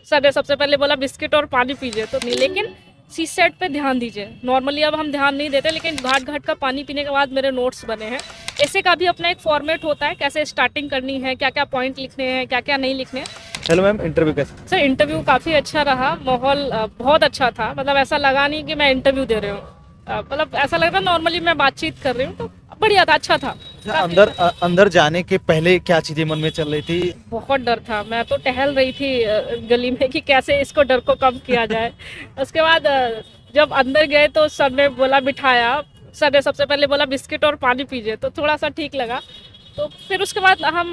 Sir ने सबसे पहले बोला बिस्किट और पानी पीजिए, तो नहीं, लेकिन सी सेट पे ध्यान दीजिए। नॉर्मली अब हम ध्यान नहीं देते, लेकिन घाट घाट का पानी पीने के बाद मेरे नोट्स बने हैं। ऐसे का भी अपना एक फॉर्मेट होता है, कैसे स्टार्टिंग करनी है, क्या क्या पॉइंट लिखने हैं, क्या क्या नहीं लिखने हैं। हेलो मैम, इंटरव्यू कैसा? सर इंटरव्यू काफ़ी अच्छा रहा, माहौल बहुत अच्छा था। मतलब ऐसा लगा नहीं कि मैं इंटरव्यू दे रही हूँ, मतलब ऐसा लग रहा नॉर्मली मैं बातचीत कर रही हूँ। तो बढ़िया था, अच्छा था। अंदर जाने के पहले क्या चीजें मन में चल रही थी? बहुत डर था, मैं तो टहल रही थी गली में कि कैसे इसको डर को कम किया जाए। उसके बाद जब अंदर गए तो सर ने बोला बिठाया, सर ने सबसे पहले बोला बिस्किट और पानी पीजिए, तो थोड़ा सा ठीक लगा। तो फिर उसके बाद हम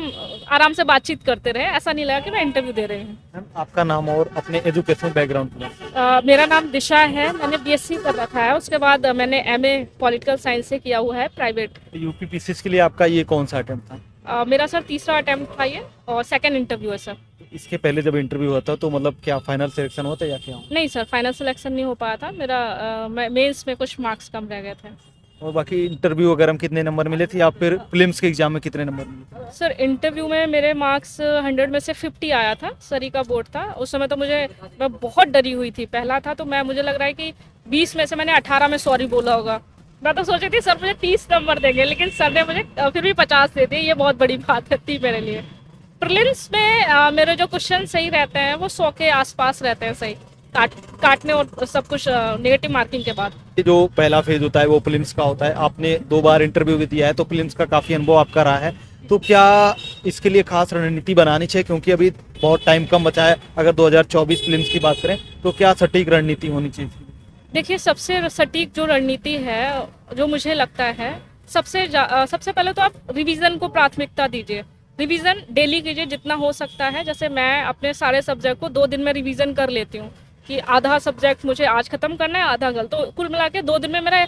आराम से बातचीत करते रहे, ऐसा नहीं लगा कि मैं इंटरव्यू दे रही हूँ। मैम, आपका नाम और अपने एजुकेशनल बैकग्राउंड? मेरा नाम दिशा है, मैंने बीएससी कर रखा है। उसके बाद मैंने एमए पॉलिटिकल साइंस से किया हुआ है प्राइवेट। यूपीपीसीएस के लिए आपका ये कौन सा अटेम्प्ट था? मेरा सर तीसरा अटेम्प्ट था ये, और सेकंड इंटरव्यू है सर। इसके पहले जब इंटरव्यू हुआ था तो मतलब क्या फाइनल सिलेक्शन हुआ था या क्या? नहीं सर, फाइनल सिलेक्शन नहीं हो पाया था मेरा, मेंस में कुछ मार्क्स कम रह गए थे। और बाकी इंटरव्यू वगैरह में कितने नंबर मिले थे, या फिर प्रीलिम्स के एग्जाम में कितने नंबर मिले थे? सर इंटरव्यू में मेरे मार्क्स 100 में से 50 आया था। सरी का बोर्ड था उस समय, तो मैं बहुत डरी हुई थी। पहला था तो मुझे लग रहा है कि 20 में से मैंने 18 में सॉरी बोला होगा। मैं तो सोची थी सर मुझे 30 नंबर देंगे, लेकिन सर ने मुझे फिर भी 50 दे दिए। ये बहुत बड़ी बात थी मेरे लिए। प्रीलिम्स में मेरे जो क्वेश्चन सही रहते हैं वो 100 के आसपास रहते हैं, सही काटने और सब कुछ नेगेटिव मार्किंग के बाद। ये जो पहला फेज होता है वो प्रीलिम्स का होता है। आपने 2 बार इंटरव्यू भी दिया है, तो प्रीलिम्स का काफी अनुभव आपका रहा है। तो क्या इसके लिए खास रणनीति बनानी चाहिए, क्योंकि अभी बहुत टाइम कम बचा है? अगर 2024 प्रीलिम्स की बात करें तो क्या सटीक रणनीति होनी चाहिए? देखिए, सबसे सटीक जो रणनीति है, जो मुझे लगता है, सबसे पहले तो आप रिवीजन को प्राथमिकता दीजिए। रिवीजन डेली कीजिए जितना हो सकता है। जैसे मैं अपने सारे सब्जेक्ट को 2 दिन में रिवीजन कर लेती हूँ कि आधा सब्जेक्ट मुझे आज खत्म करना है, आधा कल। तो कुल मिला के 2 दिन में मेरे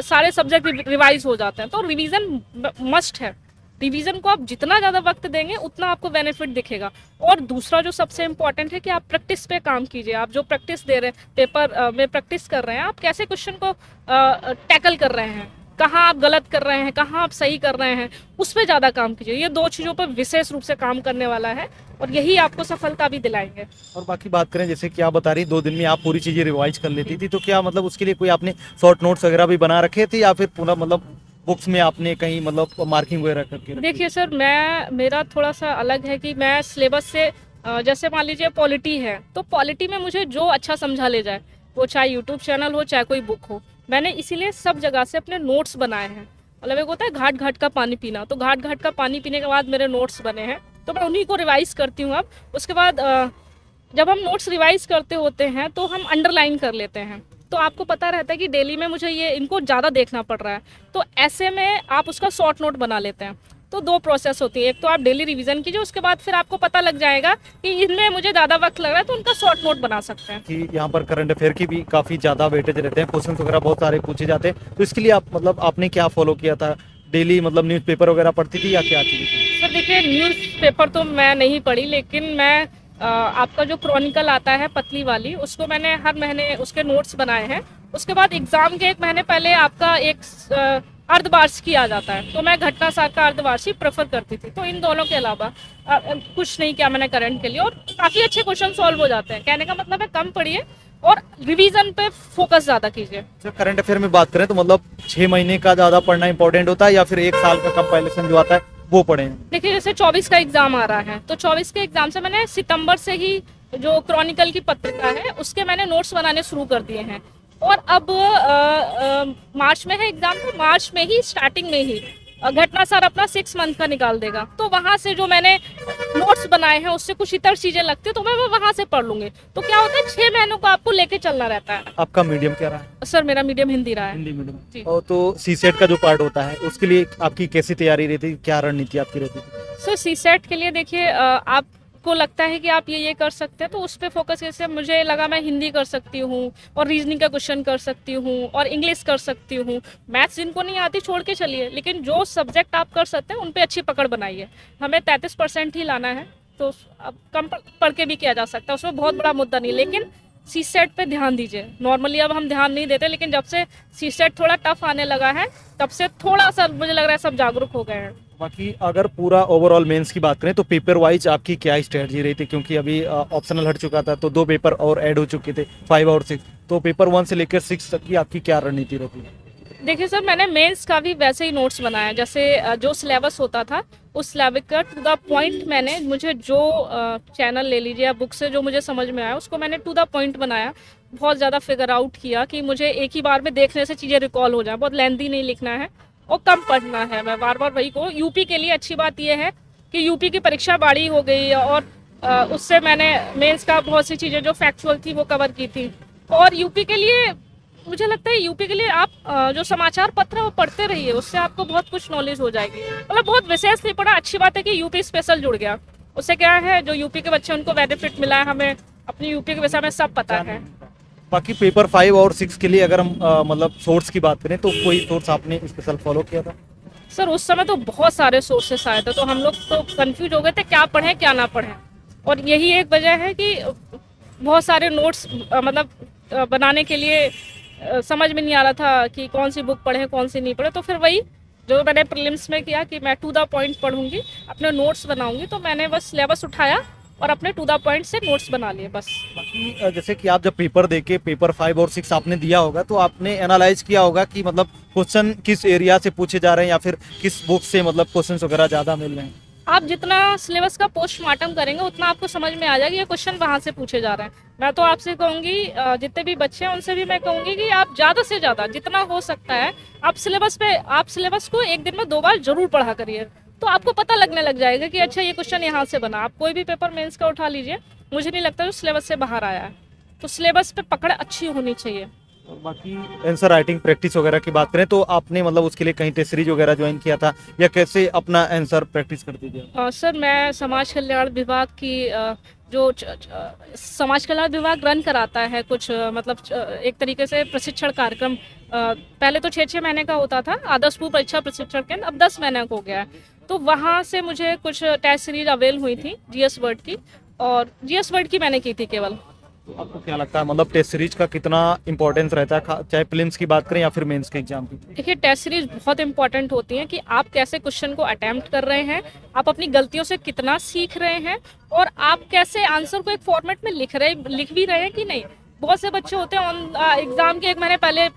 सारे सब्जेक्ट रिवाइज हो जाते हैं। तो रिवीजन मस्ट है। रिवीजन को आप जितना ज़्यादा वक्त देंगे उतना आपको बेनिफिट दिखेगा। और दूसरा जो सबसे इम्पॉर्टेंट है कि आप प्रैक्टिस पे काम कीजिए। आप जो प्रैक्टिस दे रहे हैं, पेपर में प्रैक्टिस कर रहे हैं, आप कैसे क्वेश्चन को टैकल कर रहे हैं, कहाँ आप गलत कर रहे हैं, कहाँ आप सही कर रहे हैं, उस पर ज़्यादा काम कीजिए। ये 2 चीज़ों पर विशेष रूप से काम करने वाला है, और यही आपको सफलता भी दिलाएंगे। और बाकी बात करें, जैसे कि आप बता रही 2 दिन में आप पूरी चीजें रिवाइज कर लेती थी, तो क्या मतलब उसके लिए कोई आपने शॉर्ट नोट्स वगैरह भी बना रखे थे, या फिर पूरा मतलब बुक्स में आपने कहीं मतलब मार्किंग वगैरह करके? देखिए सर, मेरा थोड़ा सा अलग है कि मैं सिलेबस से जैसे मान लीजिए पॉलिटी है, तो पॉलिटी में मुझे जो अच्छा समझा ले जाए, वो चाहे यूट्यूब चैनल हो चाहे कोई बुक हो, मैंने इसीलिए सब जगह से अपने नोट्स बनाए हैं। मतलब एक होता है घाट घाट का पानी पीना, तो घाट घाट का पानी पीने के बाद मेरे नोट्स बने हैं, तो मैं उन्हीं को रिवाइज करती हूँ अब। उसके बाद जब हम नोट्स रिवाइज करते होते हैं तो हम अंडरलाइन कर लेते हैं, तो आपको पता रहता है कि डेली में मुझे ये इनको ज़्यादा देखना पड़ रहा है। तो ऐसे में आप उसका शॉर्ट नोट बना लेते हैं। तो 2 प्रोसेस होती है, एक तो आप डेली रिवीजन कीजिए, उसके बाद फिर आपको पता लग जाएगा कि इनमें मुझे ज़्यादा वक्त लग रहा है, तो उनका शॉर्ट नोट बना सकते हैं। कि यहाँ पर करंट अफेयर की भी काफी ज्यादा वेटेज रहते हैं, क्वेश्चन वगैरह बहुत सारे पूछे जाते हैं, तो इसके लिए आप मतलब आपने क्या फॉलो किया था? डेली मतलब न्यूज़पेपर वगैरह पढ़ती थी या क्या चीज़ थी? सर देखिए, न्यूज़पेपर तो मैं नहीं पढ़ी, लेकिन मैं आपका जो क्रॉनिकल आता है पतली वाली, उसको मैंने हर महीने उसके नोट्स बनाए हैं। उसके बाद एग्ज़ाम के 1 महीने पहले आपका एक अर्धवार्षिक किया जाता है, तो मैं घटना सार का अर्धवार्षिक प्रेफर करती थी। तो इन दोनों के अलावा कुछ नहीं किया मैंने करंट के लिए, और काफ़ी अच्छे क्वेश्चन सॉल्व हो जाते हैं। कहने का मतलब है कम पढ़िए और रिवीजन पे फोकस ज़्यादा कीजिए। सर करंट अफेयर में बात करें तो मतलब 6 महीने का ज़्यादा पढ़ना इंपॉर्टेंट होता है, या फिर 1 साल का कंपाइलेशन जो आता है वो पढ़ें? देखिए, जैसे 24 का एग्जाम आ रहा है, तो 24 के एग्जाम से मैंने सितंबर से ही जो क्रॉनिकल की पत्रिका है उसके मैंने नोट्स बनाने शुरू कर दिए हैं। और अब मार्च में है एग्जाम, तो मार्च में ही स्टार्टिंग में ही घटना सार अपना 6 मंथ का निकाल देगा, तो वहाँ से जो मैंने नोट्स बनाए हैं उससे कुछ इतर चीजें लगती है, तो मैं वहाँ से पढ़ लूंगी। तो क्या होता है, 6 महीनों को आपको लेके चलना रहता है। आपका मीडियम क्या रहा है? सर मेरा मीडियम हिंदी रहा है। हिंदी मीडियम। जी। और तो सीसेट का जो पार्ट होता है उसके लिए आपकी कैसी तैयारी रहती, क्या रणनीति आपकी रहती थी? सर सी सेट के लिए देखिए, आपको लगता है कि आप ये कर सकते हैं, तो उस पर फोकस जैसे मुझे लगा मैं हिंदी कर सकती हूँ, और रीजनिंग का क्वेश्चन कर सकती हूँ, और इंग्लिश कर सकती हूँ। मैथ्स जिनको नहीं आती छोड़ के चलिए, लेकिन जो सब्जेक्ट आप कर सकते हैं उन पे अच्छी पकड़ बनाइए। हमें 33% ही लाना है, तो अब कम पढ़ के भी किया जा सकता है, उसमें बहुत बड़ा मुद्दा नहीं। लेकिन सी सेट पे ध्यान दीजिए। नॉर्मली अब हम ध्यान नहीं देते, लेकिन जब से सी सेट थोड़ा टफ आने लगा है, तब से थोड़ा सा मुझे लग रहा है सब जागरूक हो गए हैं। बाकी अगर पूरा ओवरऑल मेंस की बात करें तो पेपर वाइज आपकी क्या स्ट्रेटजी रही थी, क्योंकि अभी ऑप्शनल हट चुका था तो 2 पेपर और ऐड हो चुके थे 5 और 6, तो पेपर 1 से लेकर 6 तक की आपकी क्या रणनीति रहती है? देखिए सर, मैंने मेंस का भी वैसे ही नोट्स बनाया, जैसे जो सिलेबस होता था उस सिलेबस का टू द पॉइंट मैंने, मुझे जो चैनल ले लीजिए या बुक से जो मुझे समझ में आया उसको मैंने टू द पॉइंट बनाया। बहुत ज़्यादा फिगर आउट किया कि मुझे एक ही बार में देखने से चीज़ें रिकॉल हो जाए, बहुत लेंथी नहीं लिखना है और कम पढ़ना है। मैं बार बार वही को, यूपी के लिए अच्छी बात यह है कि यूपी की परीक्षा बाड़ी हो गई और उससे मैंने मेंस का बहुत सी चीज़ें जो फैक्चुअल थी वो कवर की थी। और यूपी के लिए मुझे लगता है, यूपी के लिए आप जो समाचार पत्र है वो पढ़ते रहिए, उससे आपको बहुत कुछ नॉलेज हो जाएगी। मतलब बहुत विशेष नहीं पढ़ा, अच्छी बात है कि यूपी स्पेशल जुड़ गया, उससे क्या है जो यूपी के बच्चे उनको बेनिफिट मिला है, हमें अपनी यूपी के विषय में सब पता है। बाकी पेपर 5 और 6 के लिए अगर हम मतलब सोर्स की बात करें तो कोई सोर्स आपने स्पेशल फॉलो किया था? सर उस समय तो बहुत सारे सोर्सेस आए थे, तो हम लोग तो कंफ्यूज हो गए थे क्या पढ़ें क्या ना पढ़ें। और यही एक वजह है कि बहुत सारे नोट्स मतलब बनाने के लिए समझ में नहीं आ रहा था कि कौन सी बुक पढ़ें कौन सी नहीं पढ़े। तो फिर वही जो मैंने प्रीलिम्स में किया कि मैं टू द पॉइंट पढ़ूंगी, अपने नोट्स बनाऊंगी, तो मैंने बस सिलेबस उठाया और अपने टू द पॉइंट से नोट्स बना लिए बस। बाकी जैसे कि आप जब पेपर देके पेपर 5 और 6 आपने दिया होगा तो आपने एनालाइज किया होगा कि मतलब क्वेश्चन किस एरिया से पूछे जा रहे हैं या फिर किस बुक से मतलब क्वेश्चंस वगैरह ज़्यादा मिल रहे हैं? आप जितना सिलेबस का पोस्टमार्टम करेंगे उतना आपको समझ में आ जाएगा ये क्वेश्चन वहाँ से पूछे जा रहे हैं। मैं तो आपसे कहूँगी, जितने भी बच्चे हैं उनसे भी मैं कहूँगी कि आप ज़्यादा से ज़्यादा जितना हो सकता है आप सिलेबस को एक दिन में 2 बार जरूर पढ़ा करिए, तो आपको पता लगने लग जाएगा कि अच्छा ये क्वेश्चन यहाँ से बना। आप कोई भी पेपर मेंस का उठा लीजिए, मुझे नहीं लगता जो सिलेबस से बाहर आया है, तो सिलेबस पे पकड़ अच्छी होनी चाहिए। और बाकी आंसर राइटिंग प्रैक्टिस वगैरह की बात करें तो आपने मतलब उसके लिए कहीं टेस्ट सीरीज वगैरह ज्वाइन किया था या कैसे अपना आंसर प्रैक्टिस करती थी? सर मैं समाज कल्याण विभाग की जो समाज कल्याण विभाग रन कराता है कुछ मतलब एक तरीके से प्रशिक्षण कार्यक्रम, पहले तो 6-6 महीने का होता था, आदर्श पूर्व परीक्षा प्रशिक्षण केंद्र, अब 10 महीने का हो गया है। तो वहाँ से मुझे कुछ टेस्ट सीरीज अवेल हुई थी जीएस वर्ड की, और जीएस वर्ड की मैंने की थी केवल। तो आपको क्या लगता है मतलब टेस्ट सीरीज का कितना इंपॉर्टेंस रहता है, चाहे प्रीलिम्स की बात करें या फिर मेंस के एग्जाम की? देखिए टेस्ट सीरीज बहुत इंपॉर्टेंट होती है कि आप कैसे क्वेश्चन को अटेम्प्ट कर रहे हैं, आप अपनी गलतियों से कितना सीख रहे हैं और आप कैसे आंसर को एक फॉर्मेट में लिख भी रहे हैं कि नहीं। बहुत से बच्चे होते हैं एग्जाम के 1 महीने पहले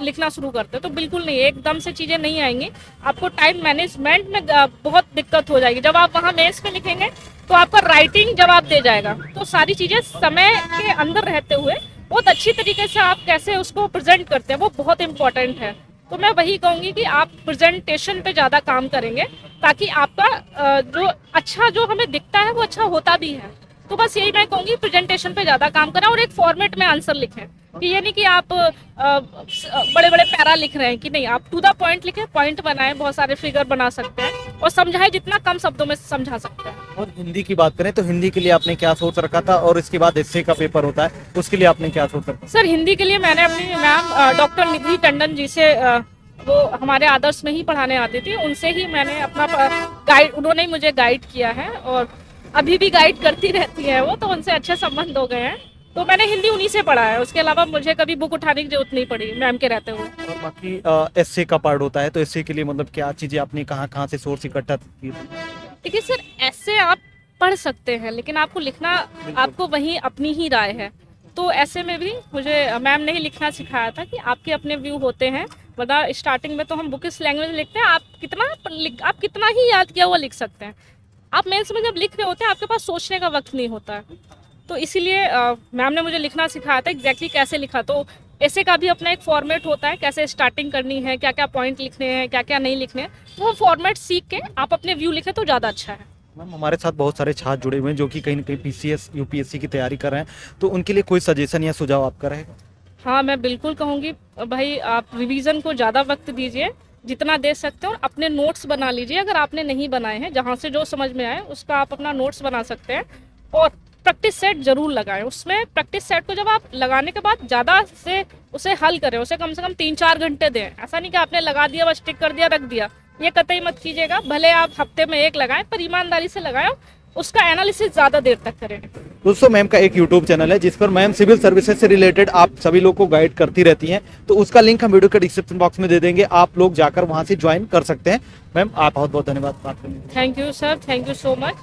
लिखना शुरू करते हैं, तो बिल्कुल नहीं, एकदम से चीज़ें नहीं आएंगी। आपको टाइम मैनेजमेंट में बहुत दिक्कत हो जाएगी। जब आप वहाँ मेंस में लिखेंगे तो आपका राइटिंग जवाब दे जाएगा, तो सारी चीज़ें समय के अंदर रहते हुए बहुत अच्छी तरीके से आप कैसे उसको प्रेजेंट करते हैं वो बहुत इंपॉर्टेंट है। तो मैं वही कहूँगी कि आप प्रेजेंटेशन पे ज़्यादा काम करेंगे ताकि आपका जो अच्छा जो हमें दिखता है वो अच्छा होता भी है। तो बस यही मैं कहूँगी, प्रेजेंटेशन पे ज़्यादा काम करें और एक फॉर्मेट में आंसर लिखें, कि ये नहीं कि आप बड़े बड़े पैरा लिख रहे हैं, कि नहीं, आप टू द पॉइंट लिखें, पॉइंट बनाएं, बहुत सारे फिगर बना सकते हैं और समझाएं जितना कम शब्दों में समझा सकते हैं। और हिंदी की बात करें तो हिंदी के लिए आपने क्या सोच रखा था, और इसके बाद एस्से का पेपर होता है उसके लिए आपने क्या सोच रखा? सर हिंदी के लिए मैंने अपनी मैम डॉक्टर निधि टंडन जी से, वो हमारे आदर्श में ही पढ़ाने आती थी, उनसे ही मैंने अपना गाइड, उन्होंने ही मुझे गाइड किया है और अभी भी गाइड करती रहती है वो, तो उनसे अच्छे संबंध हो गए हैं। तो मैंने हिंदी उन्हीं से पढ़ा है, उसके अलावा मुझे कभी बुक उठाने की जरूरत नहीं पड़ी मैम के रहते हुए। और बाकी एस्से का पार्ट होता है तो एस्से के लिए मतलब क्या चीज़ें आपने कहाँ कहाँ से सोर्स इकट्ठा की? देखिए सर, ऐसे आप पढ़ सकते हैं लेकिन आपको लिखना, आपको वही अपनी ही राय है। तो ऐसे में भी मुझे मैम ने ही लिखना सिखाया था कि आपके अपने व्यू होते हैं, वरना स्टार्टिंग में तो हम बुकिश लैंग्वेज लिखते हैं, आप कितना ही याद किया हुआ लिख सकते हैं। आप मेंस में जब लिख रहे होते हैं आपके पास सोचने का वक्त नहीं होता है, तो इसीलिए मैम ने मुझे लिखना सिखाया था एग्जैक्टली कैसे लिखा। तो ऐसे का भी अपना एक फॉर्मेट होता है, कैसे स्टार्टिंग करनी है, क्या क्या पॉइंट लिखने हैं, क्या क्या नहीं लिखने हैं, तो वो फॉर्मेट सीख के आप अपने व्यू लिखें तो ज़्यादा अच्छा है। मैम हमारे साथ बहुत सारे छात्र जुड़े हुए हैं जो कि कहीं ना कहीं पीसीएस यूपीएससी की तैयारी कर रहे हैं, तो उनके लिए कोई सजेशन या सुझाव आपका रहेगा? हाँ, मैं बिल्कुल कहूँगी भाई, आप रिवीजन को ज़्यादा वक्त दीजिए, जितना दे सकते हैं, और अपने नोट्स बना लीजिए। अगर आपने नहीं बनाए हैं, जहाँ से जो समझ में आए उसका आप अपना नोट्स बना सकते हैं, और प्रैक्टिस सेट जरूर लगाएं। उसमें प्रैक्टिस सेट को जब आप लगाने के बाद ज़्यादा से उसे हल करें, उसे कम से कम 3-4 घंटे दें। ऐसा नहीं कि आपने लगा दिया बस टिक कर दिया रख दिया, ये कतई मत कीजिएगा। भले आप हफ्ते में 1 लगाएं पर ईमानदारी से लगाएं उसका एनालिसिस ज़्यादा देर तक करें। दोस्तों मैम का एक यूट्यूब चैनल है जिस पर मैम सिविल सर्विसेज से रिलेटेड आप सभी लोग को गाइड करती रहती हैं, तो उसका लिंक हम वीडियो के डिस्क्रिप्शन बॉक्स में दे देंगे, आप लोग जाकर वहां से ज्वाइन कर सकते हैं। मैम आप बहुत बहुत धन्यवाद बात करने के लिए। Thank you sir, thank you so much.